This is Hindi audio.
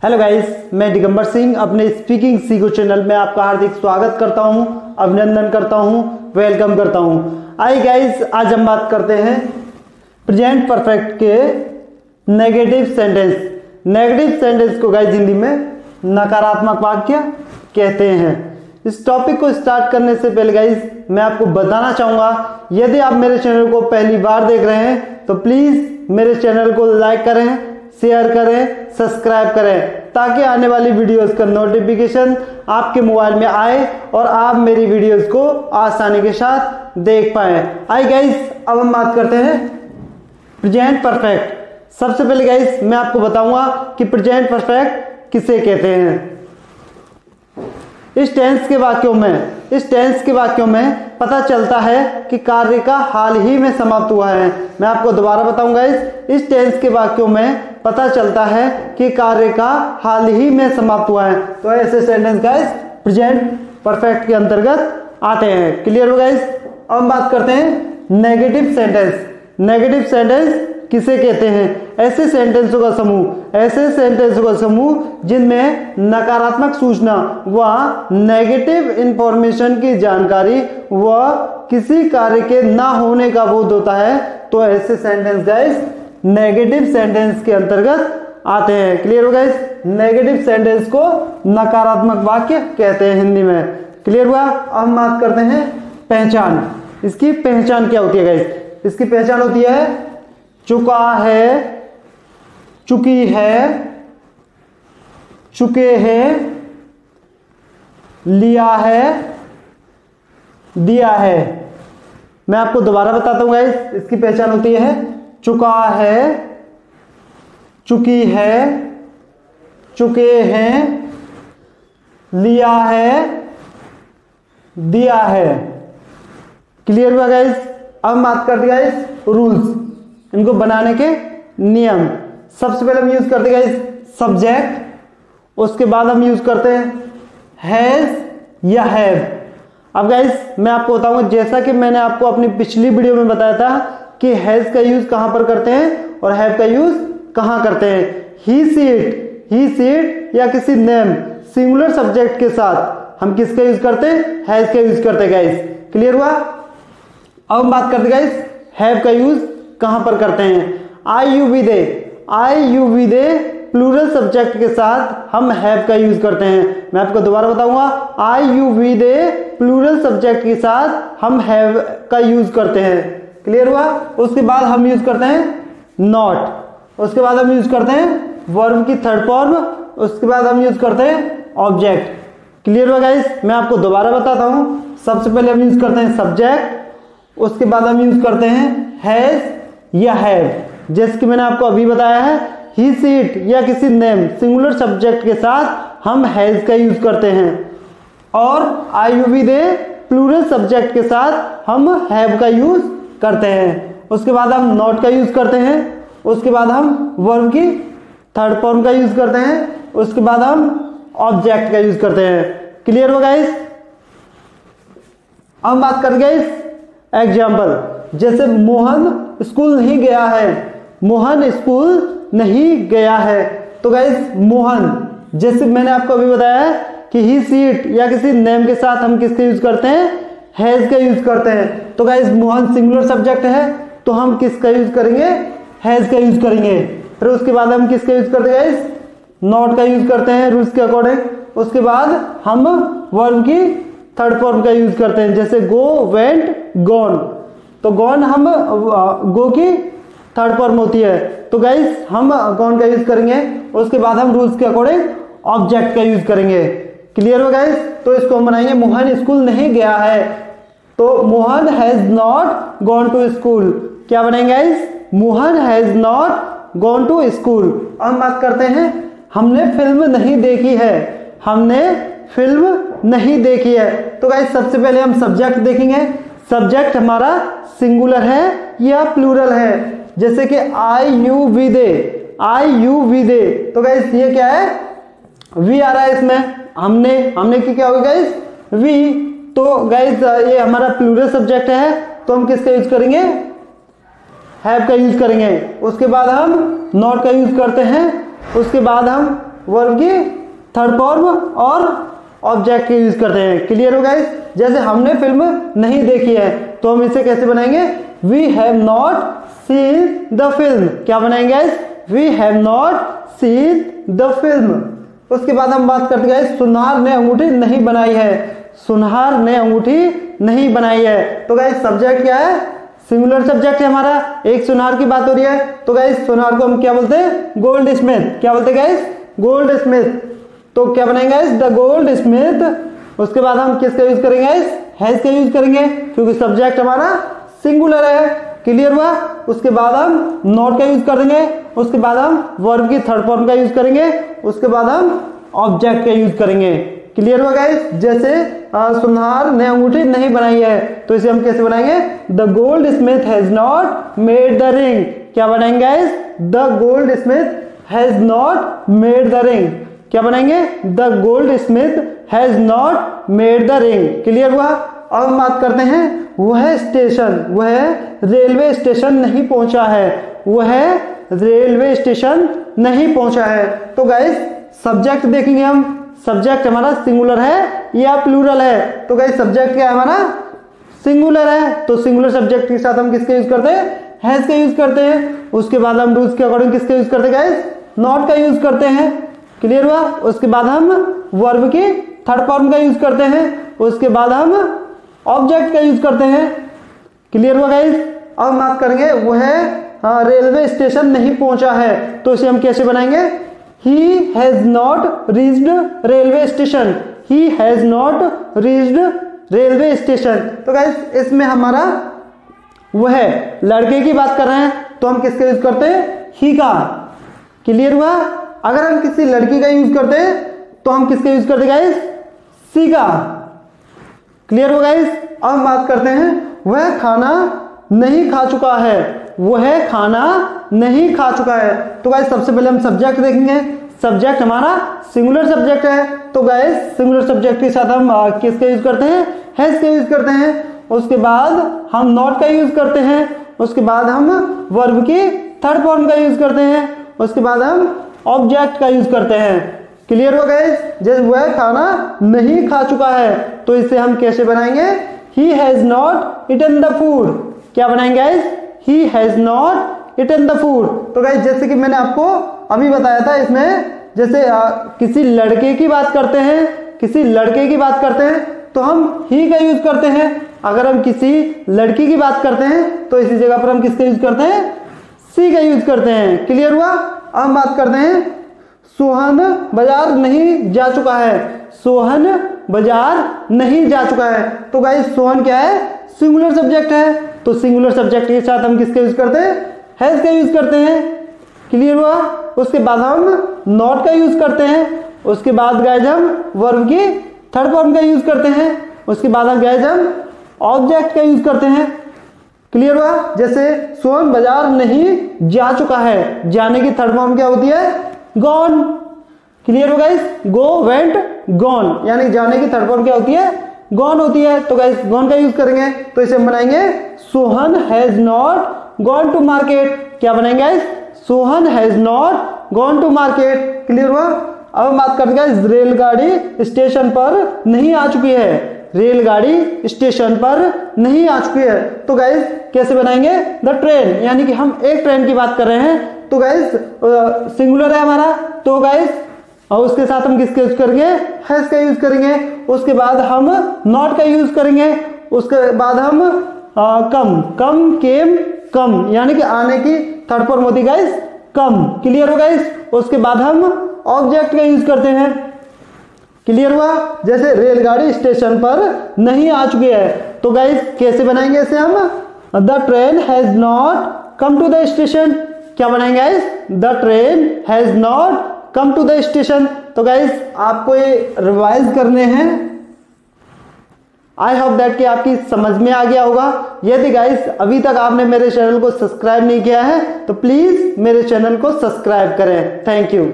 हेलो गाइस, मैं दिगंबर सिंह अपने स्पीकिंग सीखो चैनल में आपका हार्दिक स्वागत करता हूं, अभिनंदन करता हूं, वेलकम करता हूं। आइए गाइस, आज हम बात करते हैं प्रेजेंट परफेक्ट के नेगेटिव सेंटेंस। नेगेटिव सेंटेंस को गाइस हिंदी में नकारात्मक वाक्य कहते हैं। इस टॉपिक को स्टार्ट करने से पहले गाइस मैं आपको बताना चाहूँगा, यदि आप मेरे चैनल को पहली बार देख रहे हैं तो प्लीज़ मेरे चैनल को लाइक करें, शेयर करें, सब्सक्राइब करें, ताकि आने वाली वीडियोस का नोटिफिकेशन आपके मोबाइल में आए और आप मेरी वीडियोस को आसानी के साथ देख पाएं। आइए गाइस, अब हम बात करते हैं प्रेजेंट परफेक्ट। सबसे पहले गाइस मैं आपको बताऊंगा कि प्रेजेंट परफेक्ट किसे कहते हैं। इस टेंस के वाक्यों में पता चलता है कि कार्य का हाल ही में समाप्त हुआ है। मैं आपको दोबारा बताऊंगा, इस टेंस के वाक्यों में पता चलता है कि कार्य का हाल ही में समाप्त हुआ है। तो ऐसे सेंटेंस गाइस प्रेजेंट परफेक्ट के अंतर्गत आते हैं। क्लियर हो गाइस? अब हम बात करते हैं नेगेटिव सेंटेंस। नेगेटिव सेंटेंस किसे कहते हैं? ऐसे सेंटेंसों का समूह जिनमें नकारात्मक सूचना व नेगेटिव इंफॉर्मेशन की जानकारी व किसी कार्य के ना होने का बोध होता है। तो ऐसे सेंटेंस गाइस नेगेटिव सेंटेंस के अंतर्गत आते हैं। क्लियर हो गाइस? नेगेटिव सेंटेंस को नकारात्मक वाक्य कहते हैं हिंदी में। क्लियर हुआ? अब हम बात करते हैं पहचान। इसकी पहचान क्या होती है गाइस? इसकी पहचान होती है चुका है, चुकी है, चुके हैं, लिया है, दिया है। मैं आपको दोबारा बताता हूं गाइस, इसकी पहचान होती है चुका है, चुकी है, चुके हैं, लिया है, दिया है। क्लियर हुआ गाइस? अब हम बात करते हैं गाइस रूल्स, इनको बनाने के नियम। सबसे पहले हम यूज करते हैं गाइस सब्जेक्ट, उसके बाद हम यूज करते हैं हैज या हैव। अब गाइस मैं आपको बताऊंगा, जैसा कि मैंने आपको अपनी पिछली वीडियो में बताया था कि हैज का यूज कहां पर करते हैं और हैव का यूज कहां करते हैं। ही सी इट या किसी नेम सिंगुलर सब्जेक्ट के साथ हम किसका यूज करते हैं? हैज का यूज करते हैं गाइस। क्लियर हुआ? अब हम बात करते हैं गाइस हैव का यूज कहां पर करते हैं। I you we they plural subject के साथ हम हैव का यूज करते हैं। मैं आपको दोबारा बताऊंगा, I you we they plural subject के साथ हम हैव का यूज करते हैं। क्लियर हुआ? उसके बाद हम यूज करते हैं नॉट, उसके बाद हम यूज करते हैं वर्ब की थर्ड फॉर्म, उसके बाद हम यूज करते हैं ऑब्जेक्ट। क्लियर हुआ गाइस? मैं आपको दोबारा बताता हूं। सबसे पहले हम यूज करते हैं सब्जेक्ट, उसके बाद हम यूज करते हैं हैज या हैव। जैसे कि मैंने आपको अभी बताया है, ही सी इट या किसी नेम सिंगुलर सब्जेक्ट के साथ हम हैज का यूज करते हैं, और I you we they plural subject के साथ हम हैव का यूज करते हैं। उसके बाद हम नॉट का यूज करते हैं, उसके बाद हम वर्ब की थर्ड फॉर्म का यूज करते हैं, उसके बाद हम ऑब्जेक्ट का यूज करते हैं। क्लियर हो गाइस? अब बात करते हैं गाइस एग्जाम्पल। जैसे मोहन स्कूल नहीं गया है, मोहन स्कूल नहीं गया है। तो गाइस मोहन, जैसे मैंने आपको अभी बताया कि ही सी इट या किसी नेम के साथ हम किसका यूज करते हैं? हैज का यूज करते हैं। तो गाइस मोहन सिंगुलर सब्जेक्ट है, तो हम किसका यूज करेंगे? हैज का यूज करेंगे। फिर उसके बाद हम किसका यूज करते हैं गाइस? नॉट का यूज करते हैं रूल्स के अकॉर्डिंग। उसके बाद हम वर्ब की थर्ड फॉर्म का यूज करते हैं, जैसे गो, वेंट, गॉन। तो गॉन हम गो की थर्ड फॉर्म होती है, तो गाइस हम गॉन का यूज करेंगे। उसके बाद हम रूल्स के अकॉर्डिंग ऑब्जेक्ट का यूज करेंगे। क्लियर हो गाइस? तो इसको हम बनाएंगे मोहन स्कूल नहीं गया है, तो Mohan has not gone to school. क्या बनेंगे guys? Mohan has not gone to school. अब हम बात करते हैं हमने फिल्म नहीं देखी है, हमने फिल्म नहीं देखी है। तो गाइस सबसे पहले हम सब्जेक्ट देखेंगे। सब्जेक्ट हमारा सिंगुलर है या प्लूरल है, जैसे कि आई यू वी दे। तो गाइस ये क्या है? वी आ रहा है इसमें। हमने की क्या होगी गाइस? वी। तो गाइस ये हमारा प्लूरल सब्जेक्ट है, तो हम किसका यूज करेंगे? हैव का यूज करेंगे। उसके बाद हम नॉट का यूज करते हैं, उसके बाद हम वर्ब की थर्ड फॉर्म और ऑब्जेक्ट के यूज करते हैं। क्लियर हो गाइस? जैसे हमने फिल्म नहीं देखी है तो हम इसे कैसे बनाएंगे? We have not seen the film. क्या बनाएंगे guys? We have not seen the film. उसके बाद हम बात करते हैं सुनार ने अंगूठी नहीं बनाई है। सुनार ने अंगूठी नहीं बनाई है। तो गाइस सब्जेक्ट क्या है? सिंगुलर सब्जेक्ट है हमारा। एक सुनार की बात हो रही है तो गाइस सुनार को हम क्या बोलते हैं? Gold Smith. क्या बोलते हैं गाइस? Gold Smith. तो क्या बनाएंगे गाइस? The gold Smith. उसके बाद हम किसका यूज करेंगे गाइस? हैज का यूज करेंगे क्योंकि सब्जेक्ट हमारा सिंगुलर है। क्लियर हुआ? उसके बाद हम नॉट का यूज कर देंगे। उसके बाद हम वर्ब की थर्ड फॉर्म का यूज करेंगे। उसके बाद हम ऑब्जेक्ट का यूज करेंगे। क्लियर हुआ गाइस? जैसे सुनार ने अंगूठी नहीं बनाई है तो इसे हम कैसे बनाएंगे? The gold Smith has not made the ring. क्या बनाएंगे guys? The gold Smith has not made the ring. क्या बनाएंगे? The gold Smith has not made the ring. Clear हुआ? अब हम बात करते हैं वह स्टेशन, वह रेलवे स्टेशन नहीं पहुंचा है। वह रेलवे स्टेशन नहीं पहुंचा है। तो गाइस सब्जेक्ट देखेंगे हम। सब्जेक्ट हमारा सिंगुलर है या प्लूरल है? तो गाइस सब्जेक्ट क्या है हमारा? सिंगुलर है। तो सिंगुलर सब्जेक्ट के साथ हम किसका यूज करते हैं? हैज का यूज करते हैं। उसके बाद हम रूल्स के अकॉर्डिंग किसका यूज करते हैं गाइस? नॉट का यूज करते हैं। क्लियर हुआ? उसके बाद हम वर्ब की थर्ड फॉर्म का यूज करते हैं। उसके बाद हम ऑब्जेक्ट का यूज करते हैं। क्लियर हुआ गाइस? अब हम बात करेंगे वह रेलवे स्टेशन नहीं पहुंचा है तो इसे हम कैसे बनाएंगे? He has not reached railway station. He has not reached railway station. तो गाइस इसमें हमारा वह लड़के की बात कर रहे हैं तो हम किसका यूज करते हैं? ही का। क्लियर हुआ? अगर हम किसी लड़की का यूज करते हैं तो हम किसका यूज करते गाइस? सी का। क्लियर हुआ गाइस? अब हम बात करते हैं वह खाना नहीं खा चुका है। वह खाना नहीं खा चुका है। तो गाइस सबसे पहले हम सब्जेक्ट देखेंगे। सब्जेक्ट हमारा सिंगुलर सब्जेक्ट है तो गाइस सिंगुलर सब्जेक्ट के साथ हम किसका यूज करते हैं? हैज का यूज करते हैं। उसके बाद हम नॉट का यूज करते हैं। उसके बाद हम वर्ब की थर्ड फॉर्म का यूज करते हैं। उसके बाद हम ऑब्जेक्ट का यूज करते हैं। क्लियर हो गाइस? जैसे वह खाना नहीं खा चुका है तो इसे हम कैसे बनाएंगे? He has not eaten the food. क्या बनाएंगे guys? He has not eaten the food। तो गाइस जैसे कि मैंने आपको अभी बताया था इसमें जैसे किसी लड़के की बात करते हैं, किसी लड़के की बात करते हैं तो हम ही का यूज करते हैं। अगर हम किसी लड़की की बात करते हैं तो इसी जगह पर हम किसका यूज करते हैं? सी का यूज करते हैं। क्लियर हुआ? अब हम बात करते हैं सोहन बाजार नहीं जा चुका है। सोहन बाजार नहीं जा चुका है। तो गाइस सोहन क्या है? सिंगुलर सब्जेक्ट है तो सिंगुलर सब्जेक्ट के साथ हम किसका यूज करते हैं? हैज का यूज करते हैं। क्लियर हुआ? उसके बाद हम नॉट का यूज करते हैं। उसके बाद गाइस हम वर्ब की थर्ड फॉर्म का यूज करते हैं। उसके बाद गाइस हम ऑब्जेक्ट का यूज करते हैं। क्लियर हुआ? जैसे सोहन बाजार नहीं जा चुका है, जाने की थर्ड फॉर्म क्या होती है? गॉन। क्लियर हो गाइस? गो, वेंट, गॉन, यानी जाने की थर्ड फॉर्म क्या होती है? गॉन होती है। तो गाइस गॉन का यूज करेंगे तो इसे हम बनाएंगे Sohan has not gone to market. क्या बनाएंगे guys? Sohan has not gone to market. Clear हुआ? अब हम बात करते हैं रेलगाड़ी स्टेशन पर नहीं आ चुकी है। रेलगाड़ी स्टेशन पर नहीं आ चुकी है। तो गाइस कैसे बनाएंगे? द ट्रेन, यानी कि हम एक ट्रेन की बात कर रहे हैं तो गाइस सिंगुलर है हमारा तो गाइस और उसके साथ हम किसका यूज करेंगे? हैज का यूज करेंगे। उसके बाद हम नॉट का यूज करेंगे। उसके बाद हम कम, कम, केम, कम, यानी कि आने की थर्ड फॉर्म होती है गाइस कम। क्लियर हो गाइस? उसके बाद हम ऑब्जेक्ट का यूज करते हैं। क्लियर हुआ? जैसे रेलगाड़ी स्टेशन पर नहीं आ चुकी है तो गाइस कैसे बनाएंगे इसे हम? The train has not come to the station. क्या बनाएंगे guys? The train has not come to the station. तो गाइस आपको ये रिवाइज करने हैं। आई होप दैट कि आपकी समझ में आ गया होगा। यदि गाइस अभी तक आपने मेरे चैनल को सब्सक्राइब नहीं किया है तो प्लीज मेरे चैनल को सब्सक्राइब करें। Thank you.